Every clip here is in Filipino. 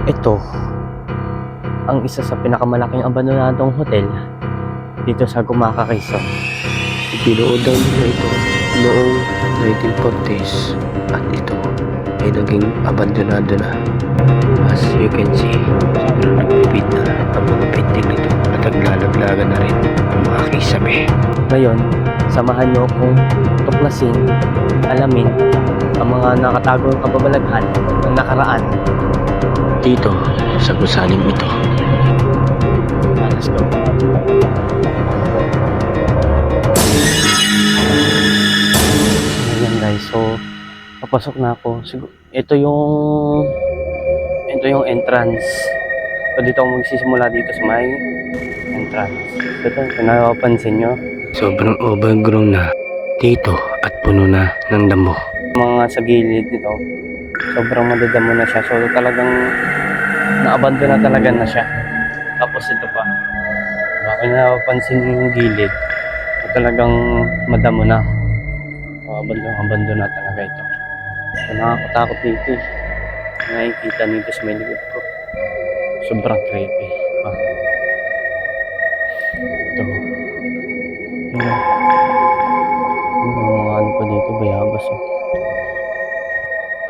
Ito ang isa sa pinakamalaking abandonadong hotel dito sa Gumaca, Quezon. Pinoodan nila ito noong 1940s at ito ay naging abandonado na. As you can see, sobrang nagpipit na ang mga painting nito at naglalaglagan na rin ang mga kisame. Ngayon, samahan niyo akong tuklasin, alamin ang mga nakatagong kababalaghan ng nakaraan. Dito sa gusaling ito. Let's go. Ayan guys, so papasok na ako. Ito yung entrance. So dito ako magsisimula dito sa may entrance. Ito, napapansin nyo. Sobrang overgrown na dito at puno na ng damo. Mga sa gilid nito, sobrang madadamo na siya. So talagang naabandon na talaga na siya. Tapos ito pa. Bakit napapansin yung gilid? So, talagang madamo na. So, abandon na talaga ito. So, nakakatakot dito eh. Nakikita dito sa may likod ko. Sobrang creepy. Ito. Yung mga ano pa dito, bayabas oh.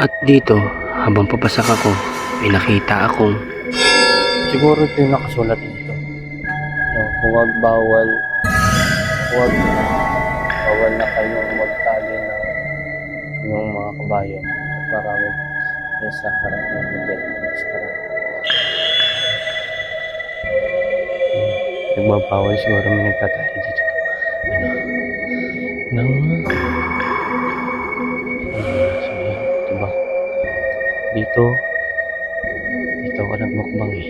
At dito, habang papasak ako, may nakita akong Siguro ito yung nakasulat dito. No, huwag bawal na kayong magtali ng yung mga kabayo at marami sa harap ng hotel. Nagbabawal siguro may nagtatali dito. Diba? Dito ako nagmukbang eh.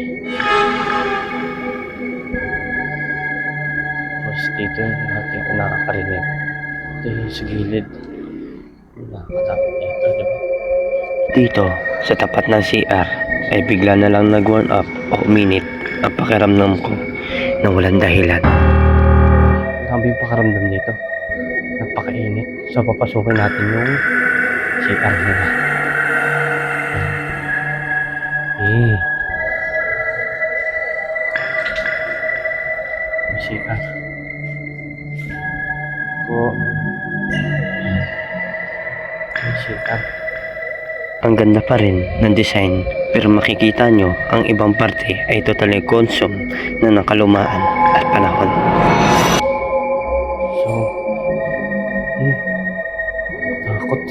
Tapos dito natin ako nakakarinig. Ito yung sa gilid. Nakakatakot dito, diba? dito sa tapat ng CR ay bigla na lang nag-warm up o uminit ang pakiramdam ko na walang dahilan. Grabe yung pakaramdam dito. Napakainit. So papasukin natin yung CR nila. CR. CR. Ang ganda pa rin ng design, pero makikita nyo ang ibang parte ay totally consumed na ng kalumaan at panahon. So, takot.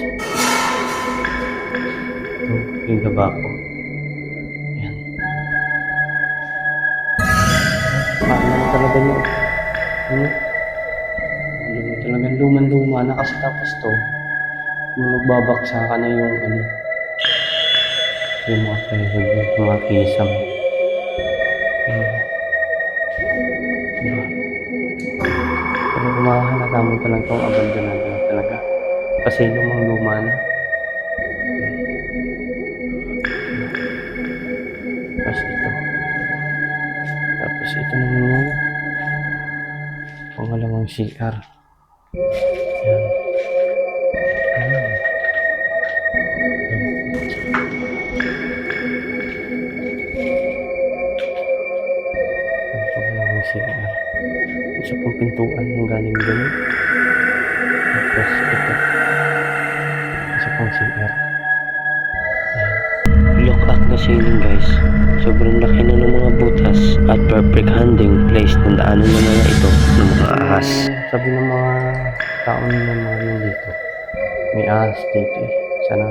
Ito, yung gaba ko. Yan. Paano talaga nyo? Talagang luman-luma na kasi tapos to. Yung nagbabaksa ka na yung yung mga plywood, yung mga kisam. Pero kumahalata mo talaga itong abandonado na talaga. Kasi lumang-luma na. Tapos ito naman yung pangalawang CR. Yan. CR. Isa pang pintuan ng galing doon. Tapos ito. Isa pang CR. Look at the ceiling guys. Sobrang laki na ng mga butas at perfect handling place ng daanan na mga ito ng mga ahas. Sabi ng mga taon na mga nandito, may ahas dito eh. Sana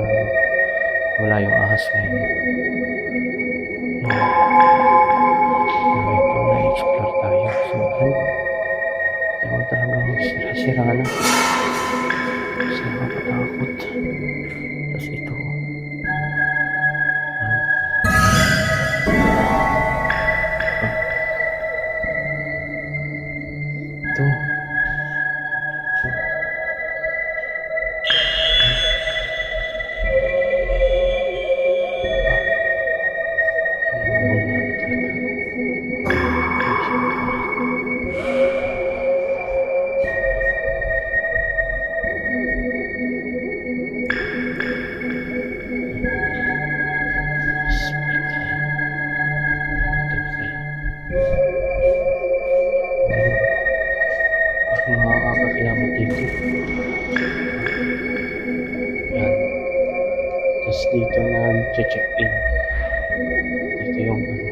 wala yung ahas ngayon. Ito na-explore tayo. So, talagang sira-sira na. So, nakatakot. Tapos ito. Ito. Tapos dito na check-in. Dito yung ano.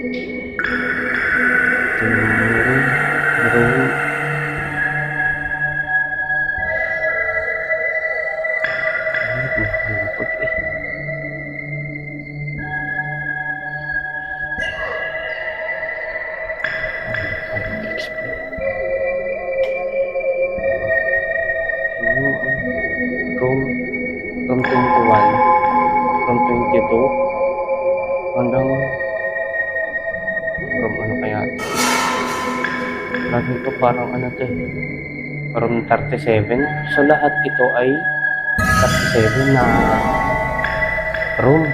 Ito yung room. Room 21, from 22 hanggang from ano kaya ito? Lagi ito parang ano to eh. From 37. So lahat ito ay 37 na room.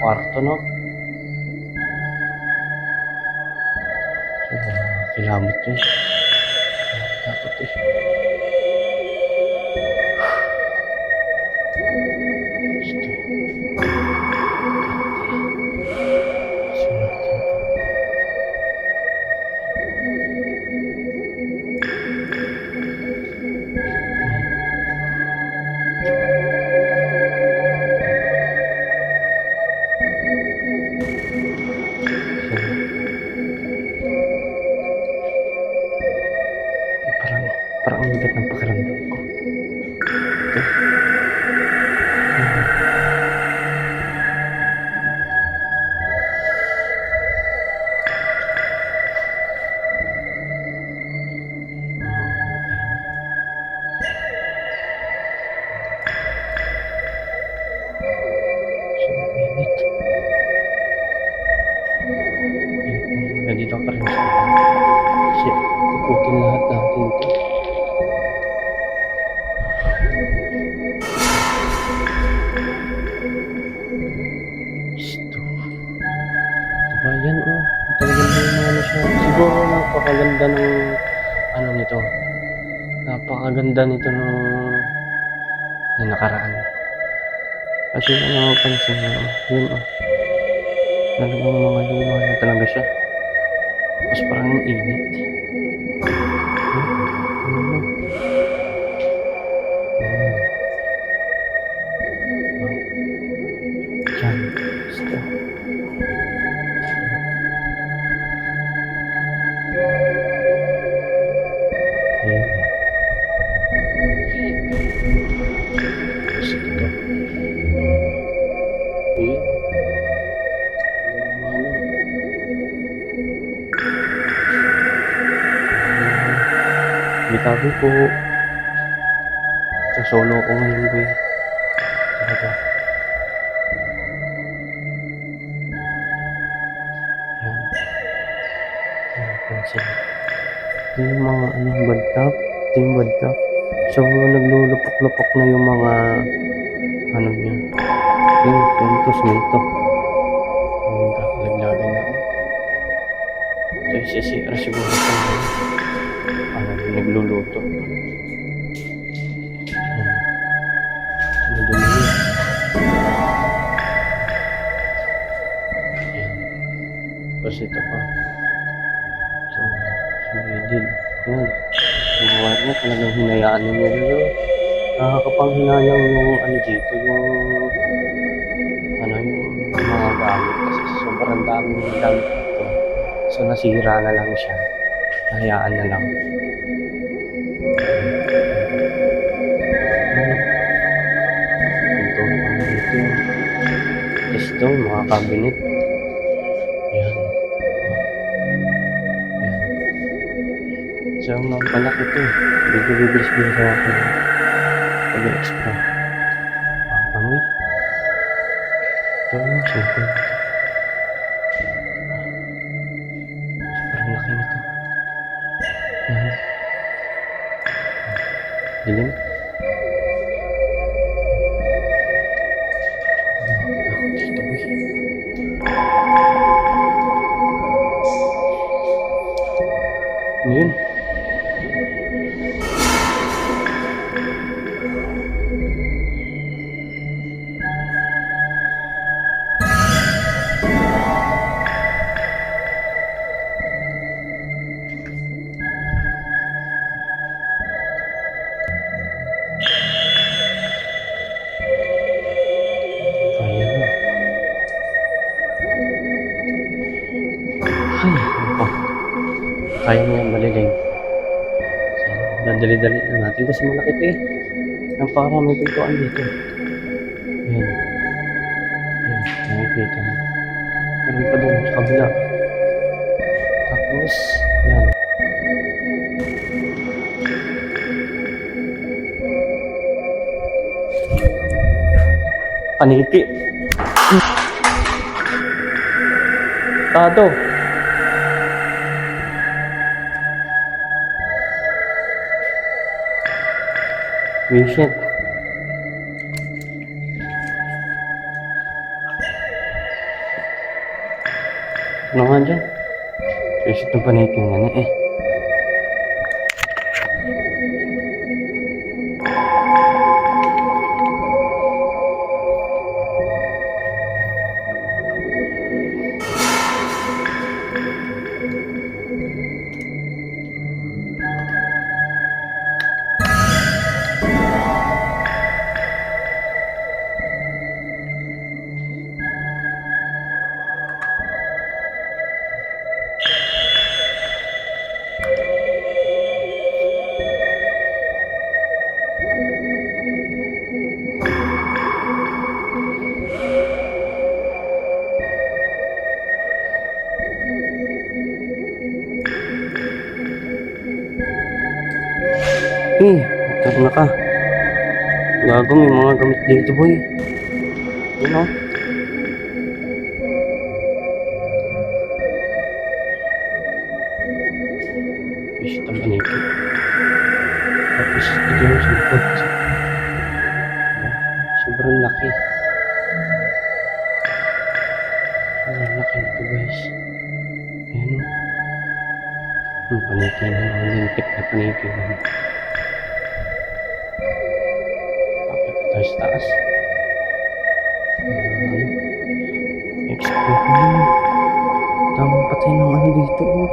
Kwarto, no? So, kilabot to eh. Dapat eh. Parang ang bigat ng pakiramdam ko. Ito. Nandito pa rin siya. Kasi ikutin lahat natin ito. Ito. Diba yan oh. Talagang may ano siya. Siguro napakaganda ng ano nito. Napakaganda nito nung na nakaraan. Kasi ano mapansin mo, yun oh. Talagang mga luma na talaga siya. Tapos parang ang init. Diyan. Gusto. Bitabi po. Sa solo ko ngayon, boy. Talaga. Yan. Yan, pansin. Ito yung mga badtap. Ito yung badtap. So, naglulupok-lupok na yung mga ano niya. Yung semento. Yung laglagan na. Ito yung CCR siguro sa nagluluto. Madumi yun. Ayan. Tapos ito pa. So, sumilid. Yan. Yung wire na talagang hinayaan niya dito. Nakakapanghinayang yung ano dito, yung mga gamit. Kasi sobrang daming gamit dito. So, nasira na lang siya. Hayaan na lang. Ito, mga cabinet. Yan. Yan. So, ang palaki ito. Bibilis din sa akin. Pag-explore. Amoy. Ito yung simple. Sobrang laki nito. Yan. Dilim. Dito boy. Ano yun? kaya niya maliling. So, dadali-dali na natin kasi malaki ito eh. Napakarami pintuan dito. Ayan. Ayan, nakikita mo. Meron pa doon sa kabila. Tapos, ayan. Paniki. Tato. Visit. Ano nga dyan? Visit ng paniki nga na eh. Tara na ka. Gago, may mga gamit dito, boy. Yun o. Visit ang paniki. Tapos, ito yung sangkot. Sobrang laki. Sobrang laki nito, guys. Ayan o. Ang paniki na. Ang limpit na paniki na. Tayo sa taas. Explore ko naman. Tamang patay ng ano dito. Oh.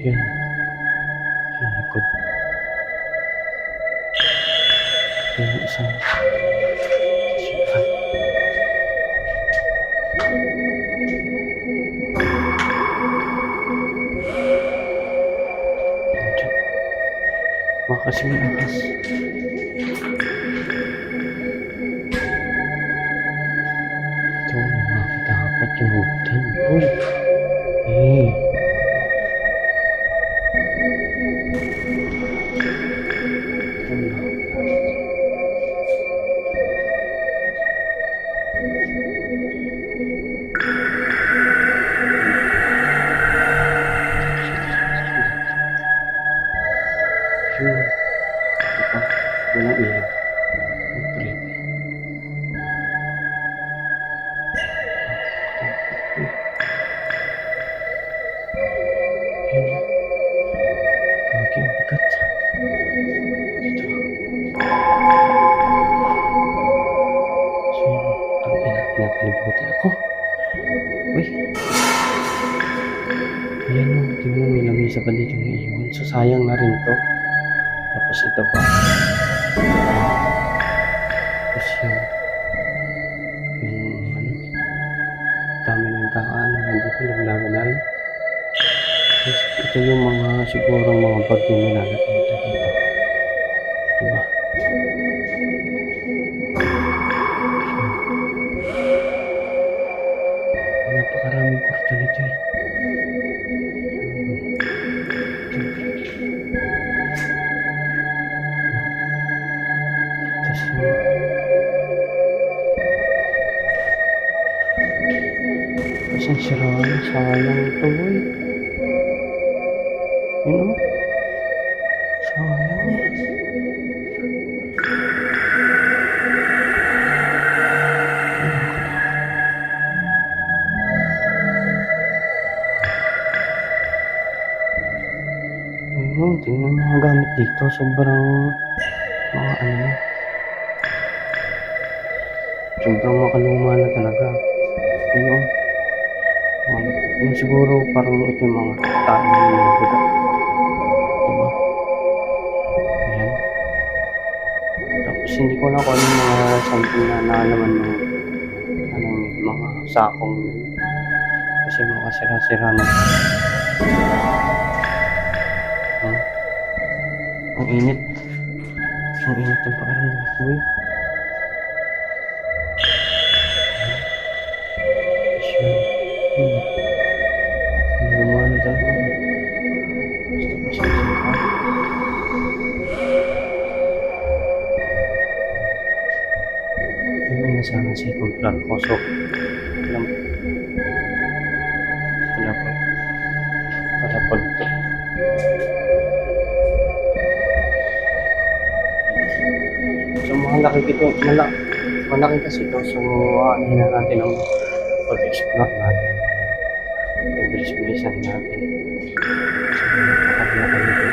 Yan. Yan likod. Yan isang sipan. Makasih may ahas. Ito, nakakatakot yung hugdan. Uy! Eh. Ito na. Sure. Ito. Walang ilaw. Trip. Yan. Kaki ang bigat. Dito. So, ang pinakalibutan ako. Uy. Ayan o. Tingnan mo, may lamesa pa dito ng iwan. So, sayang na rin to. Tapos ito pa. Tapos yung ano, dami ng kaano nandito, laglaga na rin. Tapos ito yung mga siguro mga bag yung nilalagay dito. Diba? Napakaraming kwarto nito eh. Isang sirahan, sayang ito boy. Yun o. Sayang. Ayun, tingnan mo mga gamit dito. Sobrang mga ano. Sobrang makaluma na talaga. Ayun. Siguro parang ito yung mga tao ng mga buga. Diba? Ayan. Tapos hindi ko na kung ano yung mga something na naalaman ng anong mga sakong yun. Kasi mga sira-sira na. Hmm? Ang init. Ang init ng pakiramdam ko eh. Siya. Hindi naman talaga. Gusto ko siya siya. May nasama sa itong plan ko. So, alam. Wala pa ito. So, malaki kasi ito. So, ano na natin ang pag-explore natin. Bilis-bilisan natin. So, nakakabila kami ito.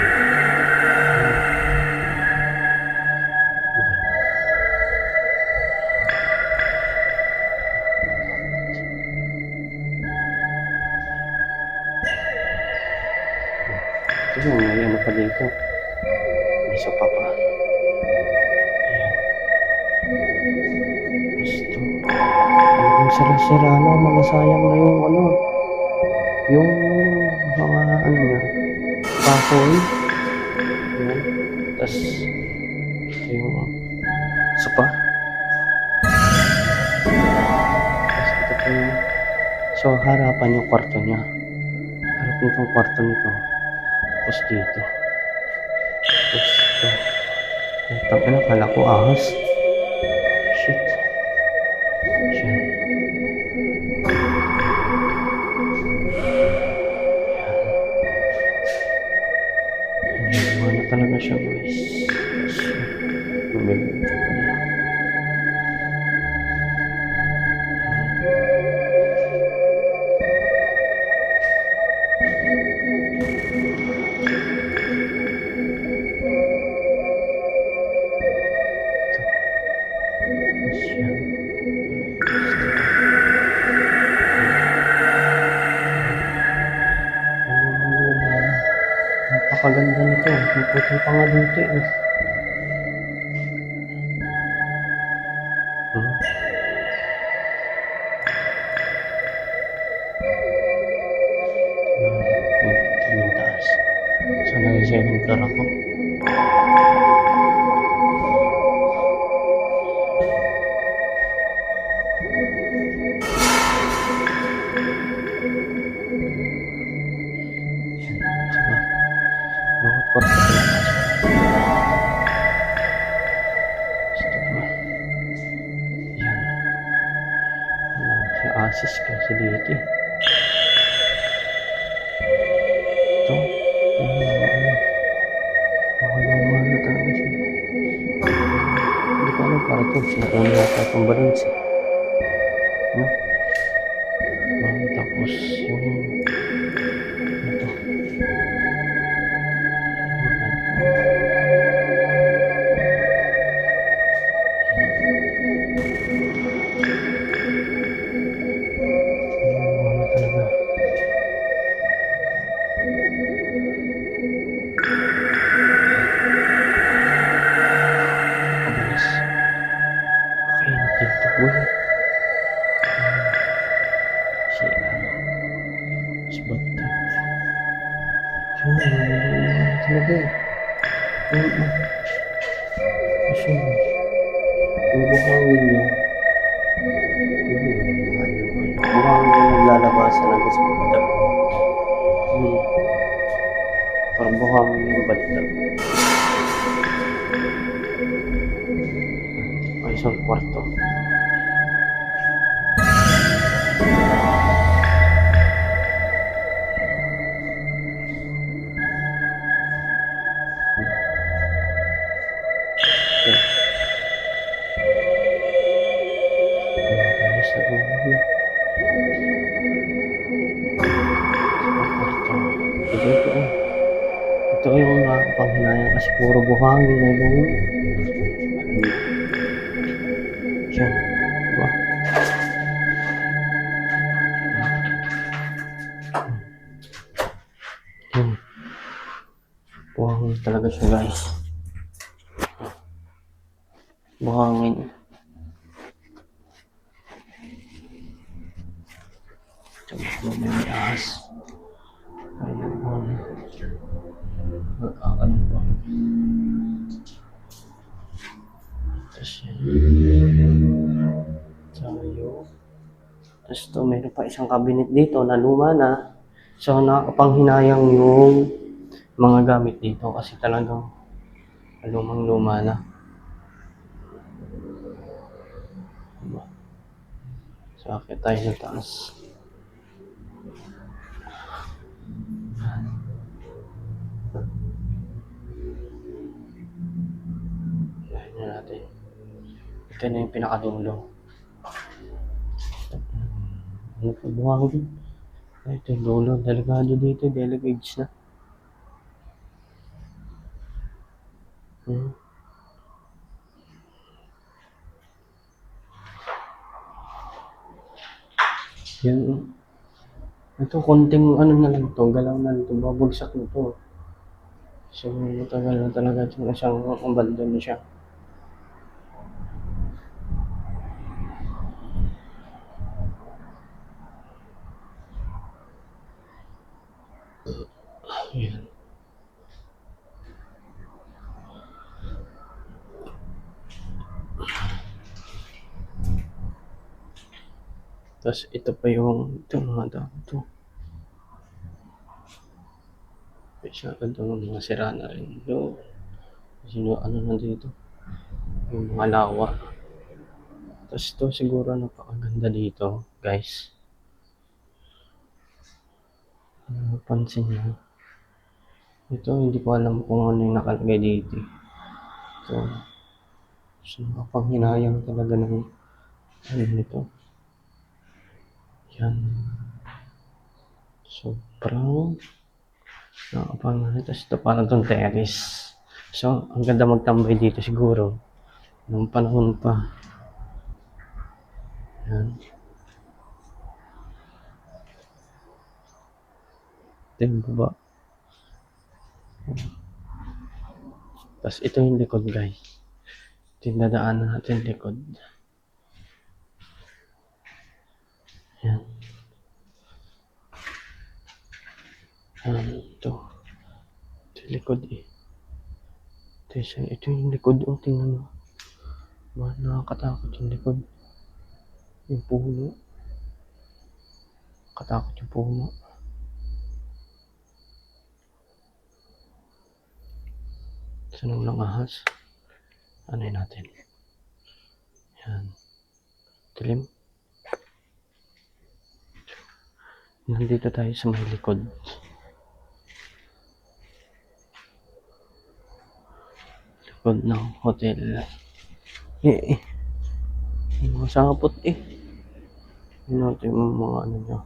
Ito yung may ano pa dito. May sopa pa. Ayan. Gusto. Ang sira-sira na. Mga sayang na yung ano. Yung mga ano niya. Kahoy. Ayan. Tapos ito yung sopa. Tapos ito pa yung so harapan yung kwarto niya. Harap nitong kwarto nito. Tapos dito. Tapos ito. Tang ina, kala ko ahas. Shit. Siya. Yan. Ano talaga siya guys. Napakaganda nito. May puti pa nga dito eh. Ito yung taas. So, nag-second floor ako. Bawat kwarto ko lang. Gusto ko. Yan. Si Asis kasi dito eh. Ito. Makaluma na talaga siya. Hindi ko alam para ito. Sinauna yata itong balance eh. Ano? Tapos yung ito. Talaga eh. Kasi yung buhangin niya buhangin niya naglalabasan lang sa bantag. Parang buhangin yung bantag. Ay, isang kwarto. Ito yung nakakapanghinayang kasi puro buhangin na yung yan, diba? talaga siya guys. Buhangin. Tsaka may ahas. Ayun. Magkakan pa. Tapos yun. Tayo. Tapos to, meron pa isang cabinet dito na luma na. So, nakakapanghinayang yung mga gamit dito kasi talagang lumang-luma na. Diba? So, akit tayo ng taas. Ayan na natin. Ito na yung pinakadulo. Ano pa buhangin? Ito yung dulo. Delikado dito. Delicate na. Yan. Ito, konting ano na lang to, galaw na lang to, babagsak na to. So, matagal na talaga itong isang abandon na siya. Ayan. Tapos ito pa yung, ito mga dami ito. Isa ito mga sira na rin. So, sino ano na dito? Yung mga lawa. Tapos ito siguro napakaganda dito, guys. Pansin nyo. Ito, hindi ko alam kung ano yung nakalagay dito. So nakapanghinayang talaga ng ano nito. Yan. Sobrang nakapanghinayang. Tapos ito parang itong terrace. So, ang ganda magtambay dito siguro. Nung panahon pa. Yan. Ito yung baba. Tapos ito yung likod, guys. Ito yung dadaanan natin likod. Yan. Yan. Ito. Ito yung likod eh. Ito yung likod. O, tingnan mo. Nakakatakot yung likod. Yung puno. Katakot yung puno. Sanong lang ahas. Ano yun natin? Yan. Dilim. Nandito tayo sa may likod. Likod ng hotel. Yung mga sapot eh. Yun natin yung mga ano nyo.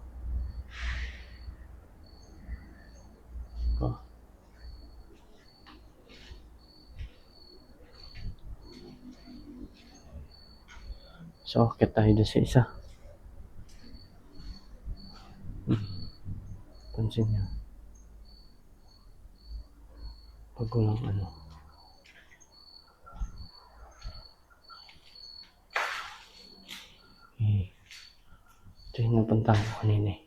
So, akit tayo doon sa isa. Pansin nyo. Pag walang ano. Ito yung napuntahan ko kanina eh.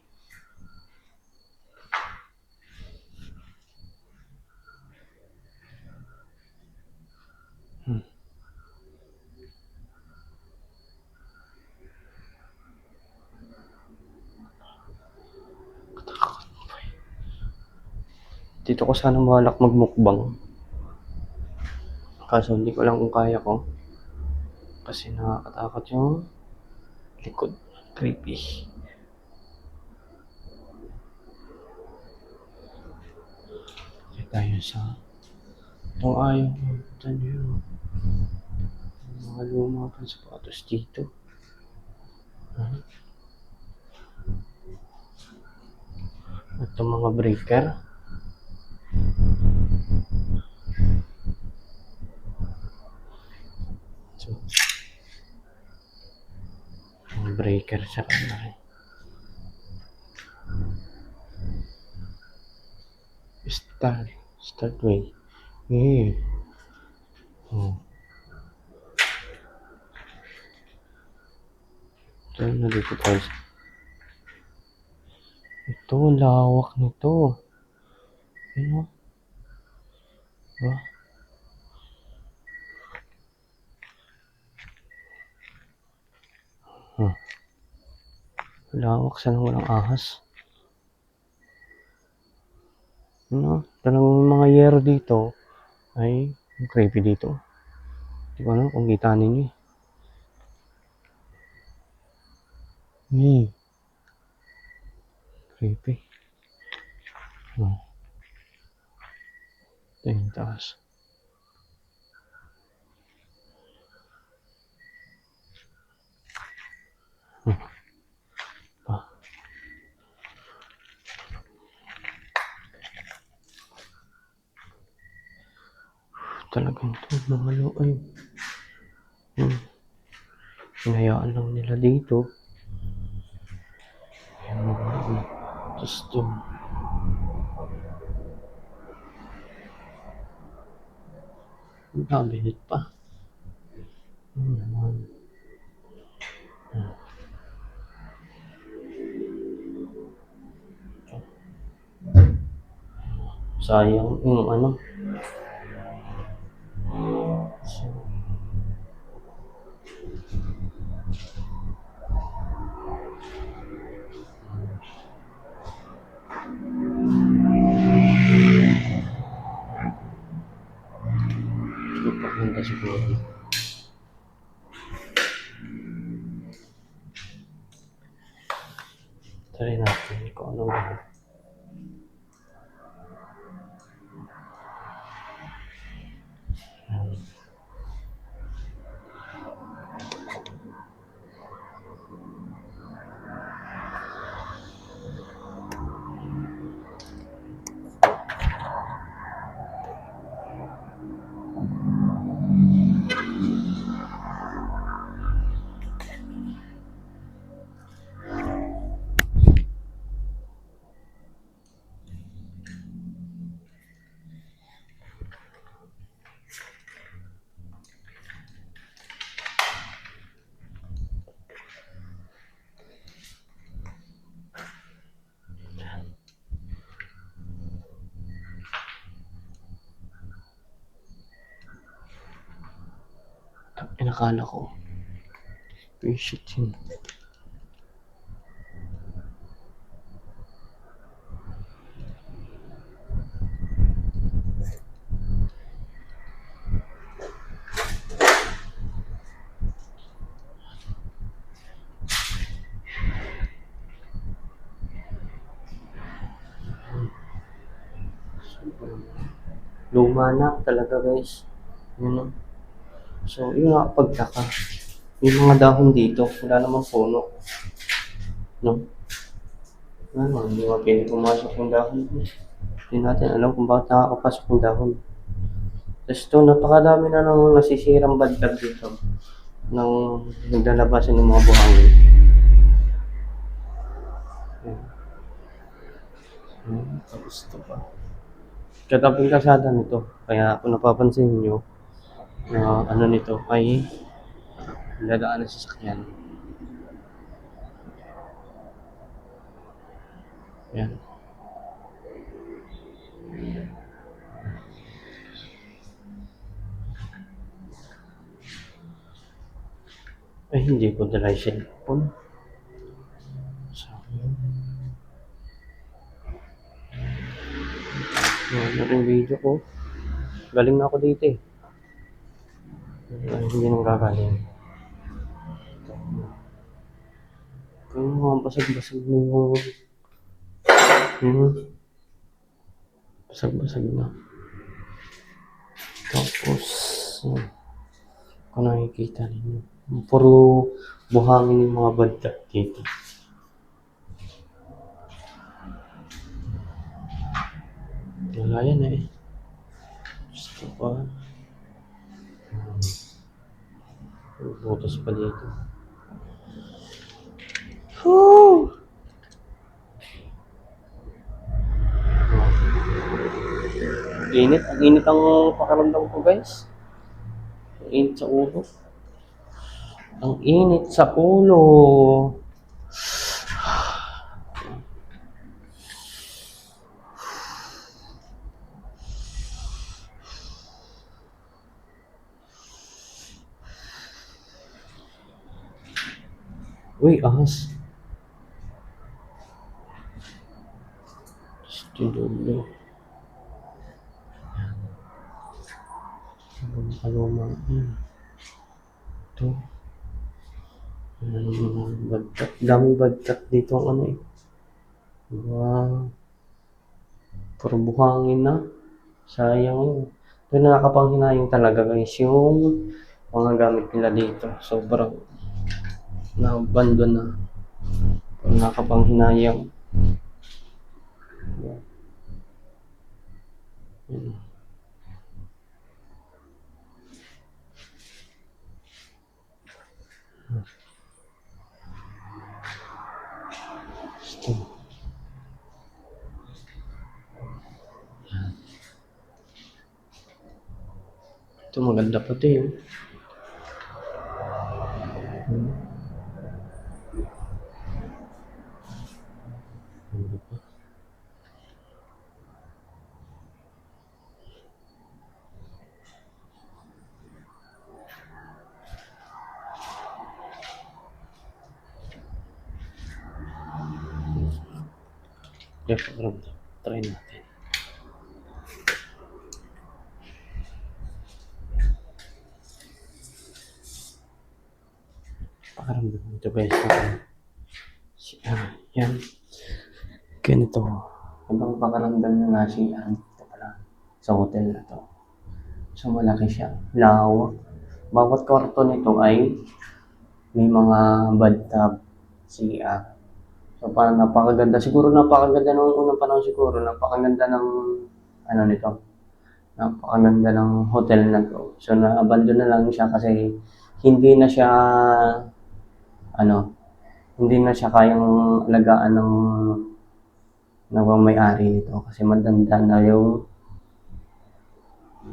Dito ko sana mahalak magmukbang. Kaso hindi ko lang kung kaya ko. Kasi nakakatakot yung likod. Creepy. Kaya tayo sa itong ayaw ko. Ito nyo. Mga luma pang sapatos dito. Ito mga breaker. So, mga breaker sa kanila. Start way. Eh. Oh. Ito na dito tayo. Ito, lawak nito. Ano? Ah, ah. Lawak, sana walang ahas. Ano? Talagang mga yero dito ay creepy dito. Hindi ko alam kung kita ninyo eh. Creepy. Oh, ito yung taas. Ah, talagang ito, mga ay. Hinayaan lang nila dito. Yung mga ano. Tapos ito. Ang cabinet pa. Naman. Sayang yung ano. Ito papunta siguro. Try natin kung ano ba. Inakala ko. Shit yun. Luma na talaga guys. Yun. So, yun nga pagkaka. Yung mga dahon dito, wala namang puno. No? Ano, hindi nga pumasok yung dahon. Hindi natin alam kung bakit nakakapasok yung dahon. Tapos ito, napakadami na nang nasisirang baddag dito. Nang naglalabasan ng mga buhangin. Tapos ito pa. Kataping kasada nito. Kaya kung napapansin nyo, na ano nito ay dadaan na sasakyan. Yan. Ay, hindi ko dala yung cellphone. So, ano yung video ko. Galing na ako dito eh. Ay, hindi nang gagaling. Kaya mga basag-basag na basag-basag na. Tapos, kung nakikita ninyo, puro buhangin yung mga badyak dito. Wala yan eh. Gusto pa. Butas pa dito. Woo! init. Ang init ang pakaramdam ko, guys. Ang init sa ulo. Ang init sa ulo. Uy, ahas. Stilulo. Kalumang. Ito. Bagtak. Daming bagtak dito ang ano eh. Wow. Puro buhangin na. Sayang yun. Ito na nakapanghinayang talaga guys yung mga gamit nila dito. Sobrang na-abandon na. Nakapanghinayang. Yun. Ito. Ito maganda pati yun. Ano pa? Yeah, try natin. Pakaramdam nito guys. Yan. Ganito. Ibang pakaramdam na nga siya. Ito pala. Sa hotel na to. So malaki siya. Lawak. Bawat kwarto nito ay may mga bathtub. CR. So parang napakaganda. Siguro napakaganda nung unang panahon siguro. Napakaganda ng ano nito. Napakaganda ng hotel na to. So na-abandon na lang siya kasi hindi na siya ano, hindi na siya kayang alagaan ng may-ari nito kasi matanda na yung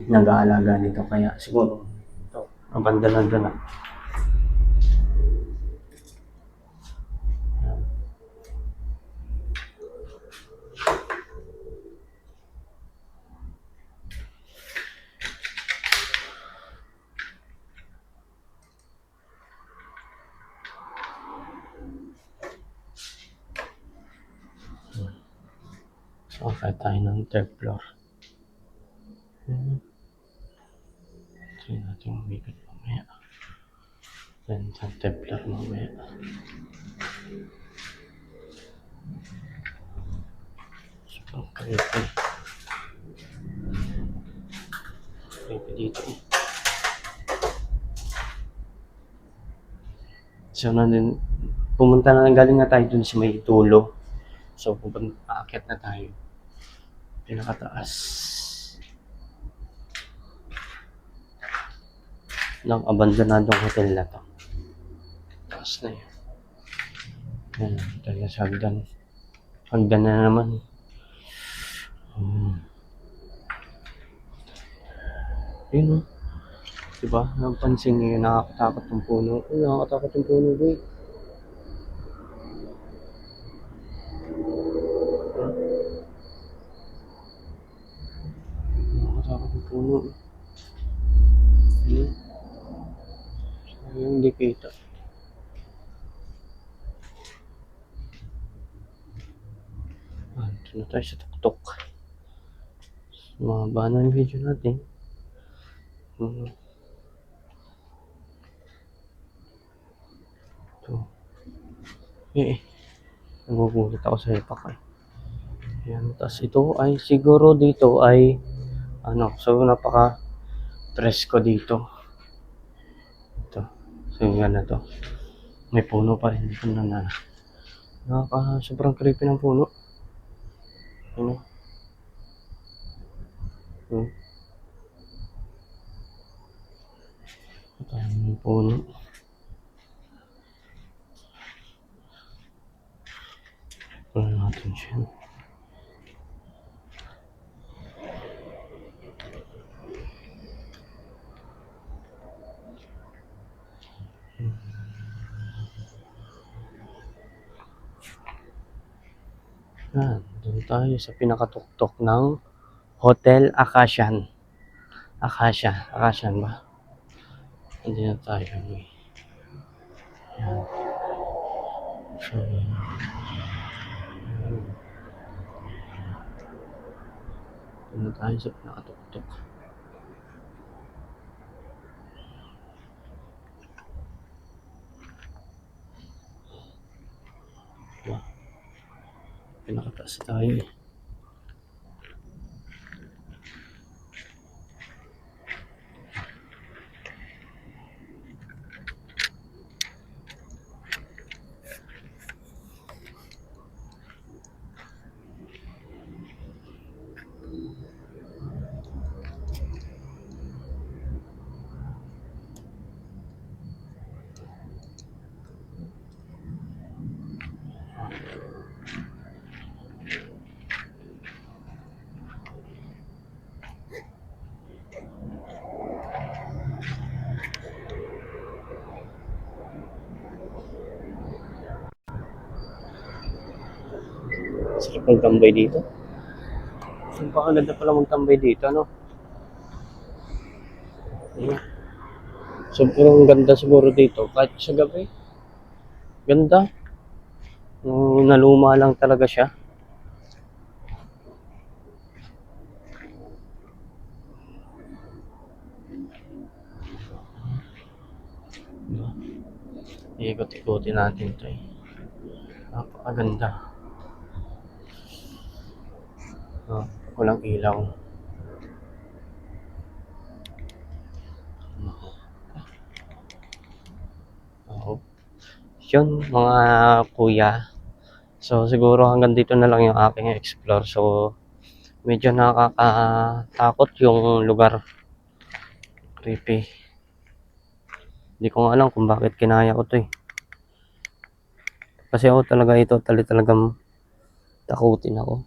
nag-aalaga nito. Kaya siguro ito, abandon na. So, kaya tayo ng third floor. Try natin umikot mamaya. Then, sa third floor mamaya. So, creepy. Creepy dito eh. So, pumunta na lang, galing na tayo dun sa may dulo. So, aakyat na tayo. Pinakataas ng abandonadong hotel na to. Taas na yun. Yan, tayo sa hagdan. Hagdan na naman. Yun o. Diba? Napansin nyo yung nakakatakot ng puno. Nakakatakot yung puno, boy. Nakakatakot yung puno. Yung hindi kita. Ito na tayo sa tuktok. Mahaba na yung video natin. Ito. Nagugulat ako sa ipak eh. Ayan, tapos ito ay siguro dito ay so napaka presko dito. Ito. So yan na to. May puno pa rin dito na sobrang creepy ng puno. Ano? Ito yung puno. Wala natin siya. Yan, doon tayo sa pinakatuktok ng Hotel Akasyan. Akasyan ba? Hindi na tayo. Yan. So, doon tayo sa pinakatuktok. Pinakataas tayo. Sarap magtambay dito. Ang pakaganda pala magtambay dito, ano? Ayan. Sobrang ganda siguro dito. Kahit sa gabi. Ganda. Naluma lang talaga siya. Ikot-ikotin natin ito eh. Napakaganda. Walang ilaw. Yun, mga kuya. So, siguro hanggang dito na lang yung aking explore. So, medyo nakakatakot yung lugar. Creepy. Hindi ko nga alam kung bakit kinaya ko to eh. Kasi ako talaga ito, talagang takutin ako.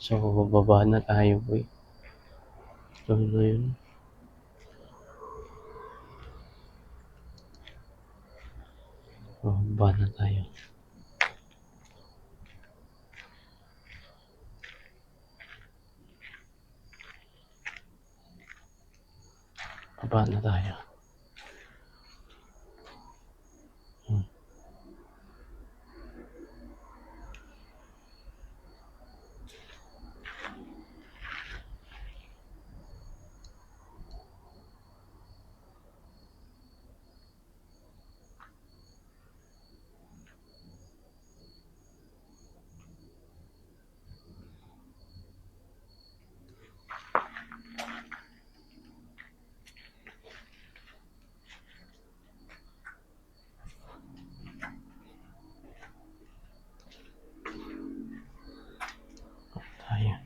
So, bababa na tayo boy. So, na yun. Bababa na tayo. Baba na tayo. Tayo.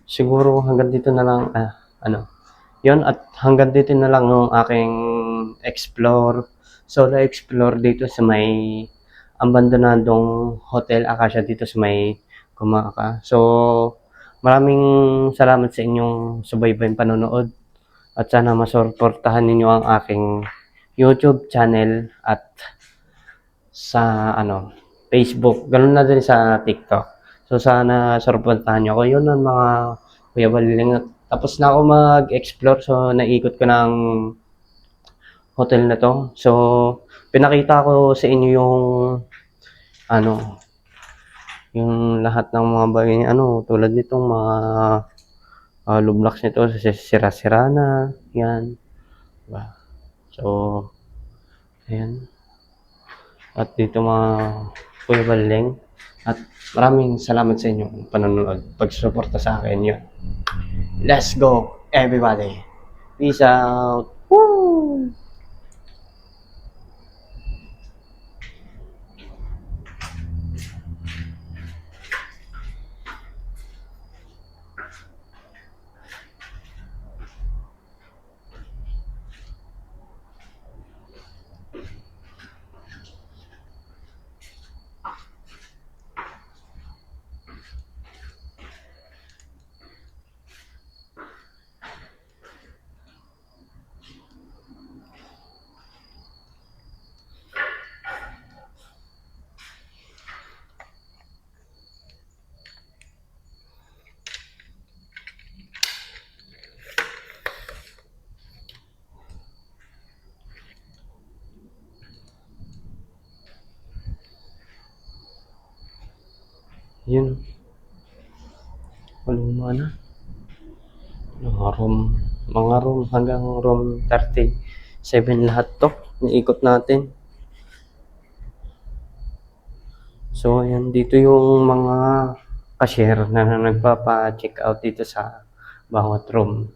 Siguro hanggang dito na lang, yun, at hanggang dito na lang yung aking solo explore dito sa may abandonadong Hotel Acacia dito sa may Kumaka. So, maraming salamat sa inyong subaybayang panonood at sana masuportahan ninyo ang aking YouTube channel at sa Facebook, ganun na din sa TikTok. So sana suportahan niyo ako. Yun ang mga Kuya Baliling. Tapos na ako mag-explore, so naikot ko ng hotel na to. So pinakita ko sa inyo yung yung lahat ng mga bagay tulad nitong mga lublocks nito, sira-sira na yan, diba? So ayan. At dito mga Kuya Baliling. At maraming salamat sa inyong panonood, pagsuporta sa akin yun. Let's go, everybody. Peace out. Woo! Yun. Maluma na. Mga room hanggang room 37 lahat to. Naikot natin. So, ayan, dito yung mga cashier na nagpapa-check out dito sa bawat room.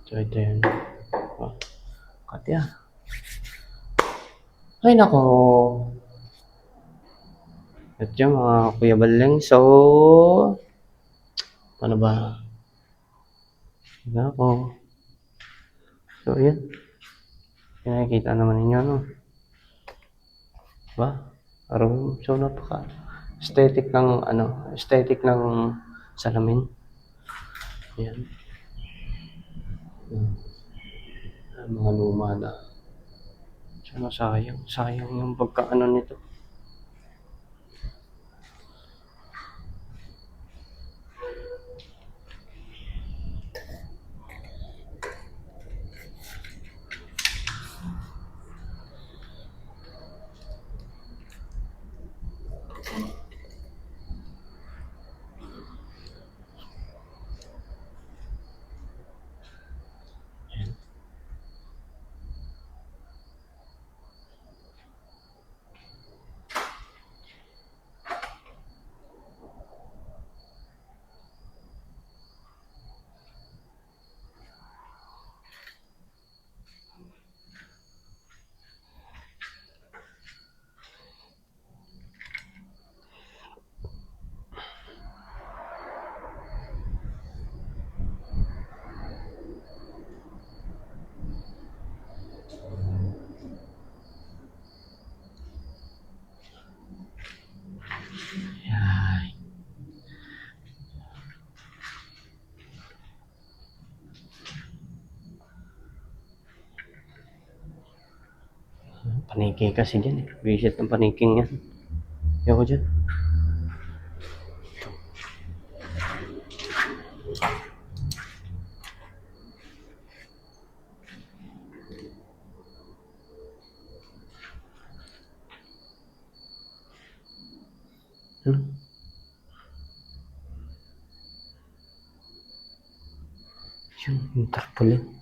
So, ito yun. Oh, Katya. Ay, nako. At yung mga Kuya Baleng. So, ano ba? Nako. So, ayan. Nakikita naman ninyo, no? Ba? Room. So, napaka aesthetic ng salamin. Ayan. Mga luma na. Sana sayang yung pagkaano nito. Ay. Paniki kasi dyan eh. Visit ng paniking yan. Ayoko dyan. Yung tarpaulin.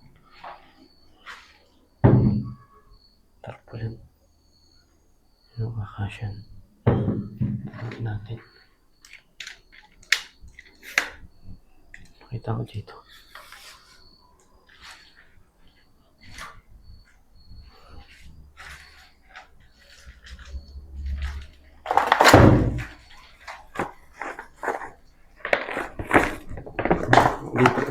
Yung kakasyan. Tingnan natin. Pakita ko dito. Dito.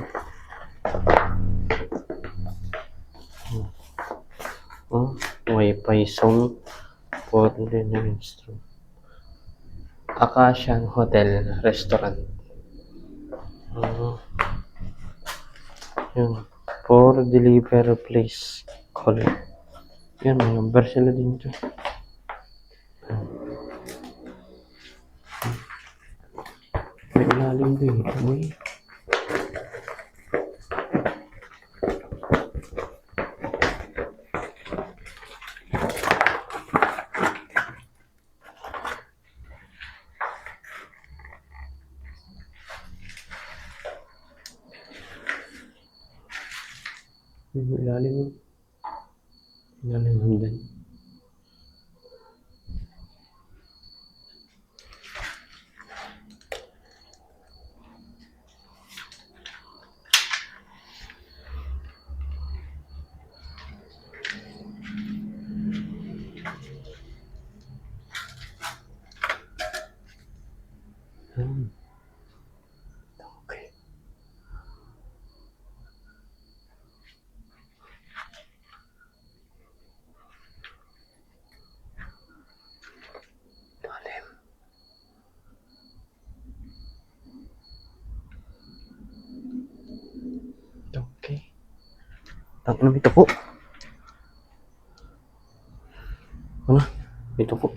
Wi-Fi zone for the restroom. Akasyan Hotel Restaurant. Yun. For deliver please call. Yan, may number sila dito. May ilalim din. Uy. May ilalim mo. Ilalim hanggan. Okay. Lalim. Okay. Tangina, may tupo. Ano? May tupo.